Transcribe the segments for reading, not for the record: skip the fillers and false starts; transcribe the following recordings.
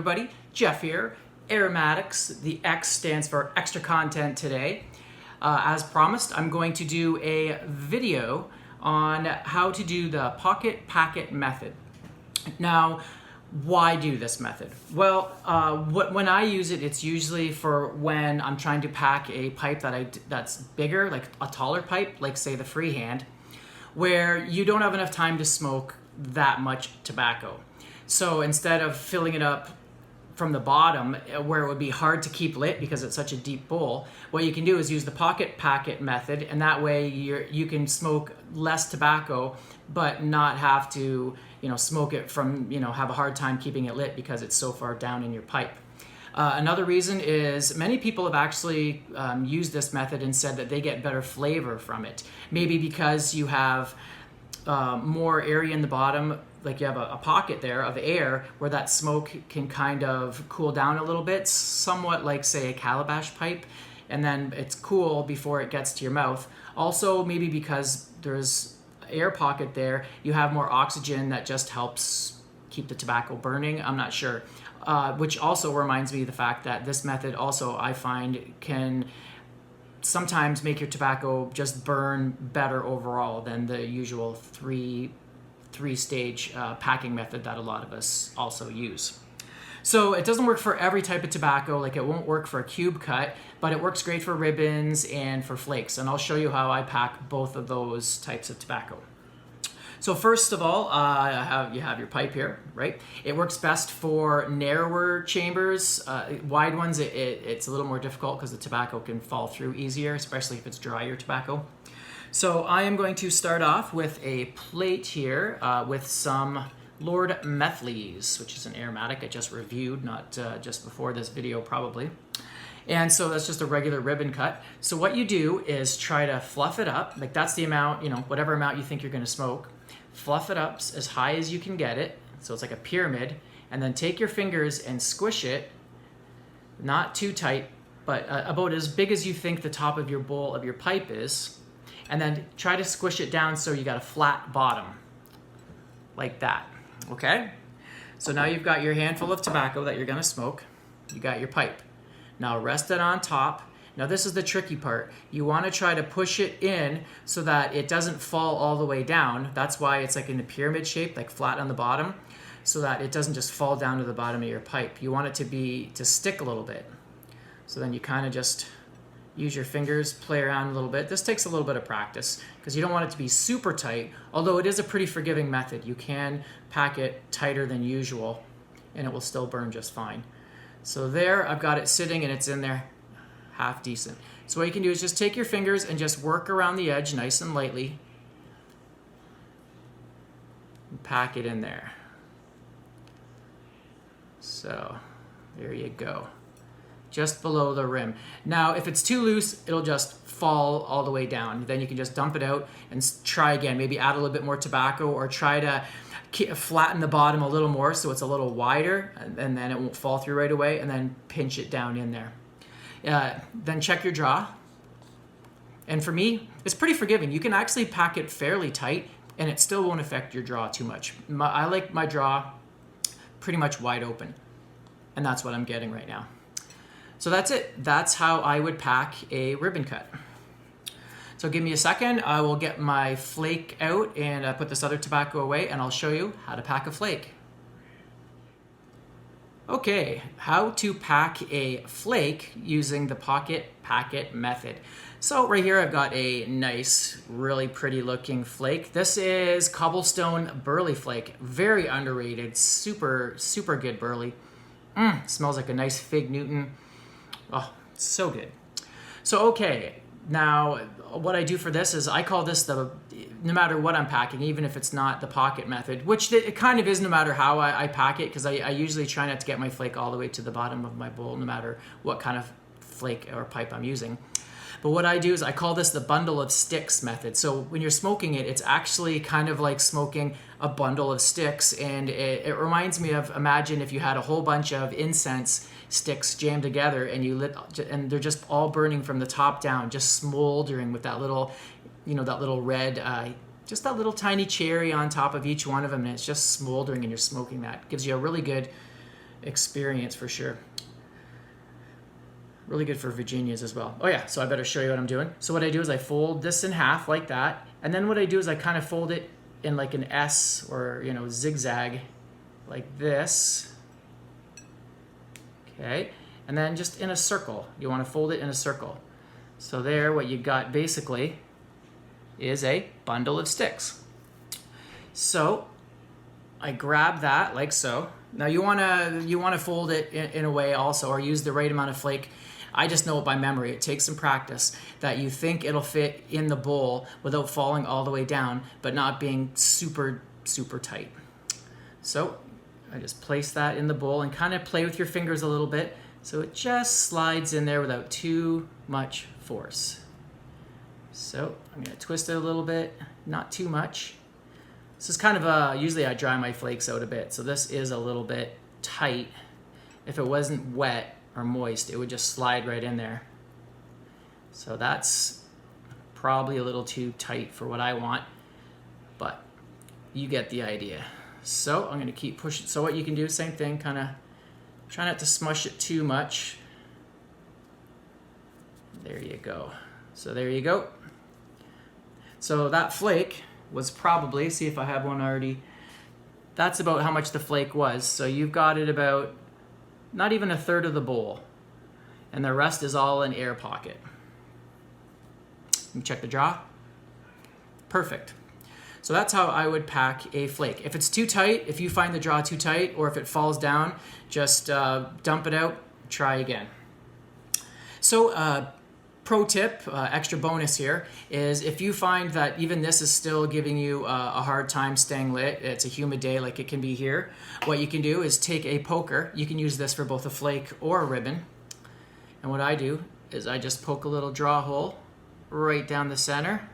everybody, Jeff here. Aromatics, the X stands for extra content today. As promised, I'm going to do a video on how to do the pocket packet method. Now, why do this method? Well, when I use it, it's usually for when I'm trying to pack a pipe that's bigger, like a taller pipe, like say the freehand, where you don't have enough time to smoke that much tobacco. So instead of filling it up from the bottom where it would be hard to keep lit because it's such a deep bowl, what you can do is use the pocket packet method, and that way you can smoke less tobacco but not have to smoke it from, have a hard time keeping it lit because it's so far down in your pipe. Another reason is many people have actually used this method and said that they get better flavor from it. Maybe because you have more area in the bottom, like you have a pocket there of air where that smoke can kind of cool down a little bit, somewhat like say a calabash pipe, and then it's cool before it gets to your mouth. Also, maybe because there's air pocket there, you have more oxygen that just helps keep the tobacco burning. I'm not sure. Which also reminds me of the fact that this method also, I find, can sometimes make your tobacco just burn better overall than the usual three-stage packing method that a lot of us also use. So it doesn't work for every type of tobacco, like it won't work for a cube cut, but it works great for ribbons and for flakes. And I'll show you how I pack both of those types of tobacco. So first of all, you have your pipe here, right? It works best for narrower chambers. Wide ones, it's a little more difficult because the tobacco can fall through easier, especially if it's drier tobacco. So I am going to start off with a plate here with some Lord Methley's, which is an aromatic I just reviewed, not just before this video probably. And so that's just a regular ribbon cut. So what you do is try to fluff it up, like that's the amount, whatever amount you think you're gonna smoke. Fluff it up as high as you can get it, so it's like a pyramid, and then take your fingers and squish it, not too tight, but about as big as you think the top of your bowl of your pipe is, and then try to squish it down so you got a flat bottom, like that, okay? So now you've got your handful of tobacco that you're gonna smoke, you got your pipe. Now rest it on top. Now this is the tricky part. You want to try to push it in so that it doesn't fall all the way down. That's why it's like in a pyramid shape, like flat on the bottom, so that it doesn't just fall down to the bottom of your pipe. You want it to stick a little bit. So then you kind of just use your fingers, play around a little bit. This takes a little bit of practice because you don't want it to be super tight, although it is a pretty forgiving method. You can pack it tighter than usual and it will still burn just fine. So there, I've got it sitting and it's in there half decent. So what you can do is just take your fingers and just work around the edge nice and lightly and pack it in there. So there you go, just below the rim. Now if it's too loose, it'll just fall all the way down. Then you can just dump it out and try again, maybe add a little bit more tobacco or try to flatten the bottom a little more so it's a little wider, and then it won't fall through right away, and then pinch it down in there. Then check your draw. And for me, it's pretty forgiving. You can actually pack it fairly tight and it still won't affect your draw too much. I like my draw pretty much wide open, and that's what I'm getting right now. So that's it. That's how I would pack a ribbon cut. So give me a second. I will get my flake out and put this other tobacco away, and I'll show you how to pack a flake. Okay, how to pack a flake using the pocket packet method. So right here I've got a nice, really pretty looking flake. This is cobblestone burley flake. Very underrated, super, super good burley. Smells like a nice fig Newton. Oh, so good. So okay, now what I do for this is I call this no matter what I'm packing, even if it's not the pocket method, which it kind of is no matter how I pack it, because I usually try not to get my flake all the way to the bottom of my bowl, no matter what kind of flake or pipe I'm using. But what I do is I call this the bundle of sticks method. So when you're smoking it, it's actually kind of like smoking a bundle of sticks, and it reminds me of, imagine if you had a whole bunch of incense sticks jammed together and you lit, and they're just all burning from the top down, just smoldering with that little, that little red, just that little tiny cherry on top of each one of them, and it's just smoldering, and you're smoking that. Gives you a really good experience for sure. Really good for Virginias as well. Oh yeah, so I better show you what I'm doing. So what I do is I fold this in half like that, and then what I do is I kind of fold it in like an S or, you know, zigzag like this. Okay, and then just in a circle. You want to fold it in a circle. So there, what you got basically is a bundle of sticks. So I grab that like so. Now you wanna fold it in a way also, or use the right amount of flake. I just know it by memory. It takes some practice that you think it'll fit in the bowl without falling all the way down, but not being super, super tight. So I just place that in the bowl and kind of play with your fingers a little bit so it just slides in there without too much force. So I'm gonna twist it a little bit, not too much. This is kind of usually I dry my flakes out a bit, so this is a little bit tight. If it wasn't wet or moist, it would just slide right in there. So that's probably a little too tight for what I want, but you get the idea. So I'm gonna keep pushing. So what you can do, same thing, kind of try not to smush it too much. There you go. So there you go. So that flake was probably, see if I have one already, that's about how much the flake was. So you've got it about not even a third of the bowl, and the rest is all an air pocket. Let me check the jaw. Perfect. So that's how I would pack a flake. If it's too tight, if you find the jaw too tight, or if it falls down, just dump it out, try again. So pro tip, extra bonus here, is if you find that even this is still giving you a hard time staying lit, it's a humid day like it can be here, what you can do is take a poker. You can use this for both a flake or a ribbon. And what I do is I just poke a little draw hole right down the center,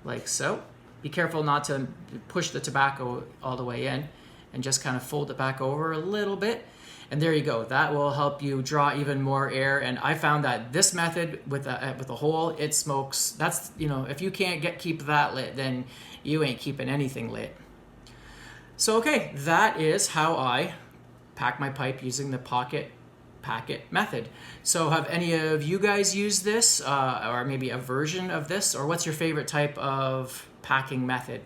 like so. Be careful not to push the tobacco all the way in, and just kind of fold it back over a little bit. And there you go. That will help you draw even more air. And I found that this method with a hole, it smokes. That's, you know, if you can't keep that lit, then you ain't keeping anything lit. So okay, that is how I pack my pipe using the pocket packet method. So have any of you guys used this, or maybe a version of this, or what's your favorite type of packing method?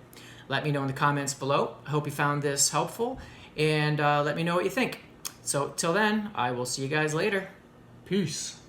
Let me know in the comments below. I hope you found this helpful, and let me know what you think. So till then, I will see you guys later. Peace.